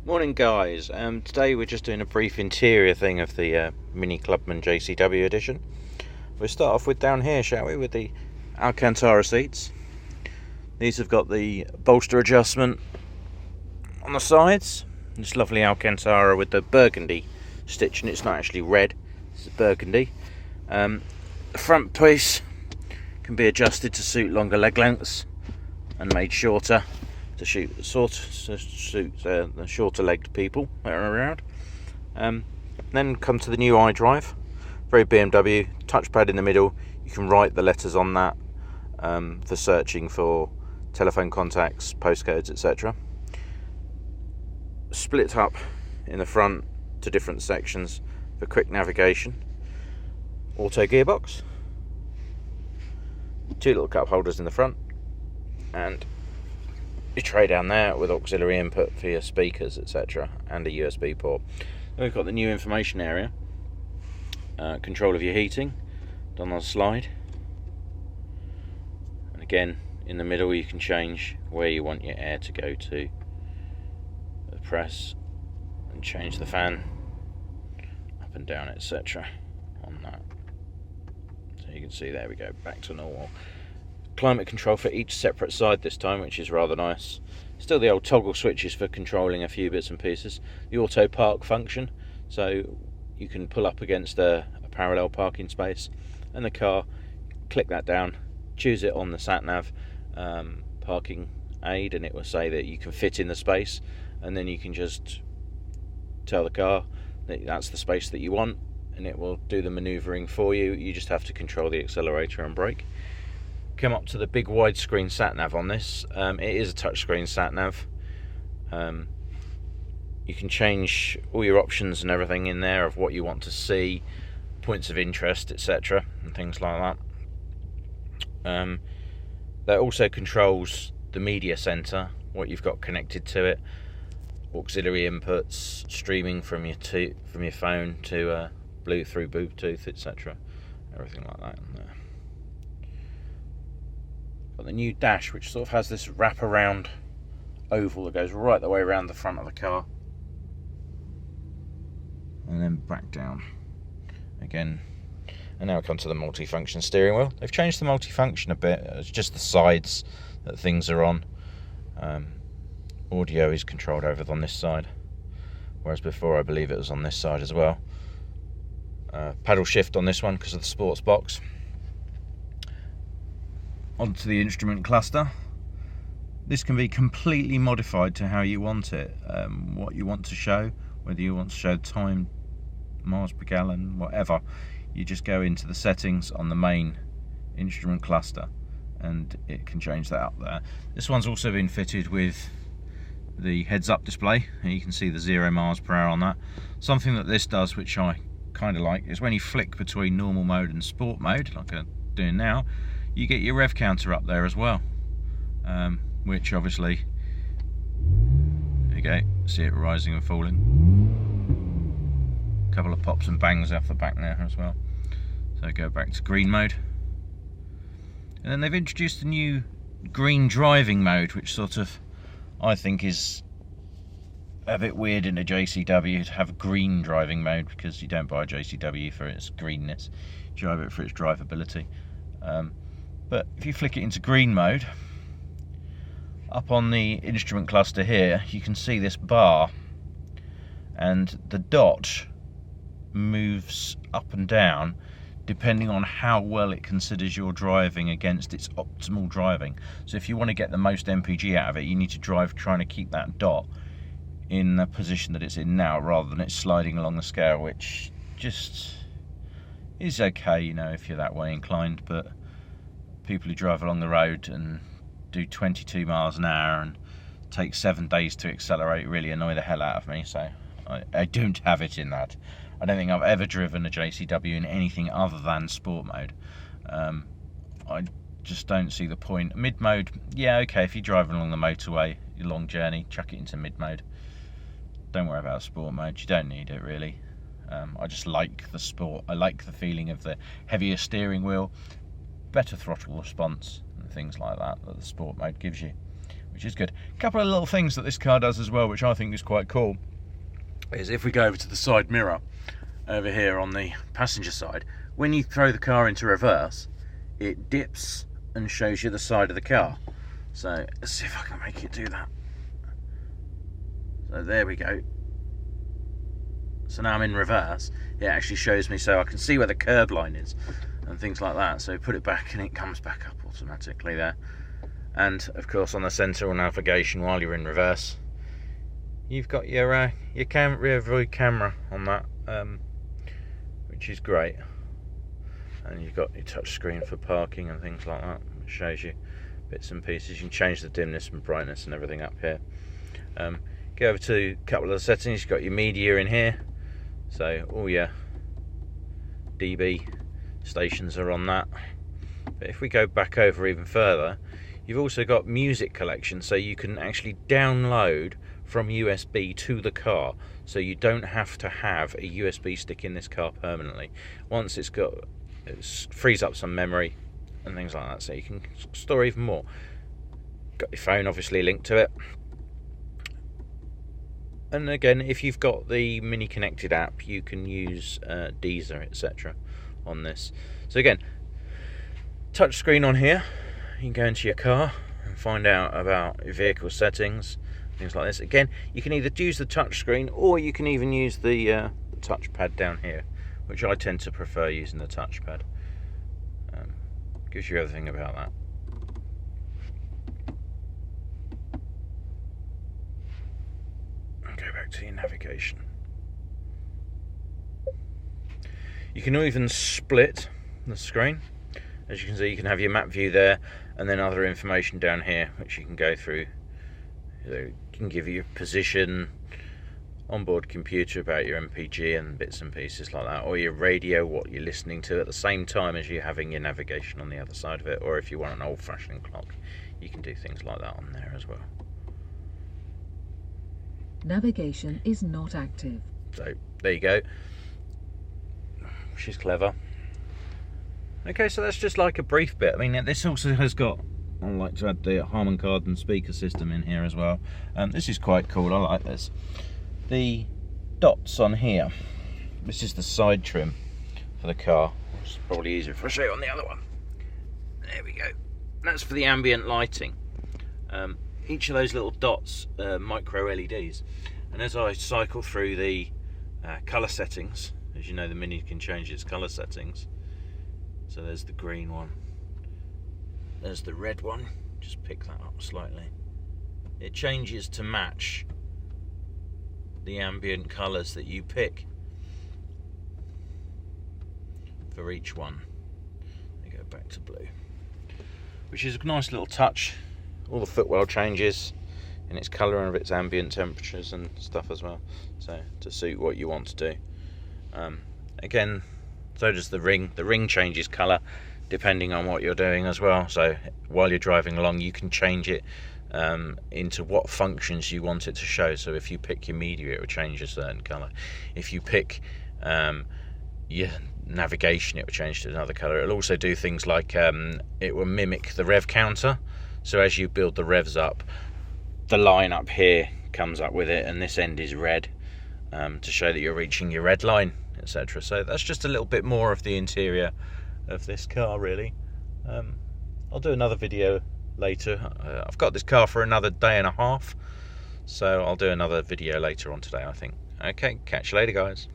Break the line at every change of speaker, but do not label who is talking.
Morning guys, today we're just doing a brief interior thing of the Mini Clubman JCW edition. We'll start off with down here, shall we, with the Alcantara seats. These have got the bolster adjustment on the sides. This lovely Alcantara with the burgundy stitch, and it's not actually red, it's burgundy. The front piece can be adjusted to suit longer leg lengths and made shorter to suit the shorter legged people that are around. Then come to the new iDrive, very BMW, touchpad in the middle. You can write the letters on that for searching for telephone contacts, postcodes, etc. Split up in the front to different sections for quick navigation. Auto gearbox, two little cup holders in the front, and your tray down there with auxiliary input for your speakers, etc., and a USB port. Then we've got the new information area, control of your heating done on a slide, and again in the middle you can change where you want your air to go to. Press and change the fan up and down, etc. on that. So you can see, there we go, back to normal. Climate control for each separate side this time, which is rather nice. Still the old toggle switches for controlling a few bits and pieces. The auto park function, so you can pull up against a parallel parking space, and the car, click that down, choose it on the sat nav parking aid, and it will say that you can fit in the space, and then you can just tell the car that that's the space that you want, and it will do the manoeuvring for you. You just have to control the accelerator and brake. Come up to the big widescreen sat nav on this. It is a touchscreen sat nav. You can change all your options and everything in there of what you want to see, points of interest, etc., and things like that. That also controls the media center, what you've got connected to it, auxiliary inputs, streaming from your phone to through Bluetooth, etc., everything like that in there. Got the new dash, which sort of has this wrap-around oval that goes right the way around the front of the car, and then back down again. And now we come to the multifunction steering wheel. They've changed the multifunction a bit. It's just the sides that things are on. Audio is controlled over on this side, whereas before I believe it was on this side as well. Paddle shift on this one because of the sports box. Onto the instrument cluster. This can be completely modified to how you want it, what you want to show, whether you want to show time, miles per gallon, whatever. You just go into the settings on the main instrument cluster and it can change that up there. This one's also been fitted with the heads-up display, and you can see the 0 miles per hour on that. Something that this does, which I kind of like, is when you flick between normal mode and sport mode, like I'm doing now, you get your rev counter up there as well, which obviously, there you go, see it rising and falling. A couple of pops and bangs off the back there as well. So go back to green mode, and then they've introduced a new green driving mode, which sort of, I think, is a bit weird in a JCW to have a green driving mode, because you don't buy a JCW for its greenness, you drive it for its drivability. But if you flick it into green mode, up on the instrument cluster here, you can see this bar, and the dot moves up and down depending on how well it considers your driving against its optimal driving. So if you want to get the most MPG out of it, you need to drive trying to keep that dot in the position that it's in now, rather than it sliding along the scale, which just is okay, you know, if you're that way inclined. But people who drive along the road and do 22 miles an hour and take 7 days to accelerate really annoy the hell out of me, so I don't have it in that. I don't think I've ever driven a JCW in anything other than sport mode. I just don't see the point. Mid mode, yeah, okay, if you're driving along the motorway, your long journey, chuck it into mid mode. Don't worry about sport mode, you don't need it really. I just like the sport. I like the feeling of the heavier steering wheel, better throttle response and things like that that the sport mode gives you. which is good. A couple of little things that this car does as well, which I think is quite cool, is if we go over to the side mirror over here on the passenger side, when you throw the car into reverse, it dips and shows you the side of the car. So let's see if I can make it do that. So there we go. So now I'm in reverse, it actually shows me, so I can see where the curb line is and things like that. So put it back and it comes back up automatically there. And of course on the central navigation, while you're in reverse, you've got your rear view camera on that, which is great. And you've got your touch screen for parking and things like that. It shows you bits and pieces. You can change the dimness and brightness and everything up here. Go over to a couple of the settings. You've got your media in here, so all your DB stations are on that. But if we go back over even further, you've also got music collection, so you can actually download from USB to the car, so you don't have to have a USB stick in this car permanently. Once it frees up some memory and things like that, so you can store even more. Got your phone obviously linked to it. And again, if you've got the Mini Connected app, you can use Deezer, etc. on this. So again, touch screen on here. You can go into your car and find out about your vehicle settings, things like this. Again, you can either use the touch screen or you can even use the touchpad down here, which I tend to prefer using the touchpad. Gives you everything about that. Go back to your navigation. You can even split the screen. As you can see, you can have your map view there and then other information down here which you can go through. It can give you your position, onboard computer about your MPG and bits and pieces like that, or your radio, what you're listening to at the same time as you're having your navigation on the other side of it, or if you want an old-fashioned clock, you can do things like that on there as well.
Navigation is not active.
So there you go, which is clever. Okay, so that's just like a brief bit. I mean, this also has got, I like to add the Harman Kardon speaker system in here as well. This is quite cool, I like this. The dots on here, this is the side trim for the car. It's probably easier if I show you on the other one. There we go. That's for the ambient lighting. Each of those little dots are micro LEDs, and as I cycle through the colour settings, as you know, the Mini can change its colour settings. So there's the green one, there's the red one, just pick that up slightly. It changes to match the ambient colours that you pick for each one. They go back to blue, which is a nice little touch. All the footwell changes in its colour and of its ambient temperatures and stuff as well, so to suit what you want to do. Again, so does the ring. The ring changes colour depending on what you're doing as well, so while you're driving along you can change it into what functions you want it to show. So if you pick your media, it will change a certain colour. If you pick your navigation, it will change to another colour. It'll also do things like it will mimic the rev counter, so as you build the revs up, the line up here comes up with it and this end is red, to show that you're reaching your red line, etc. So that's just a little bit more of the interior of this car really. I'll do another video later. I've got this car for another day and a half, so I'll do another video later on today, I think. Okay, catch you later guys.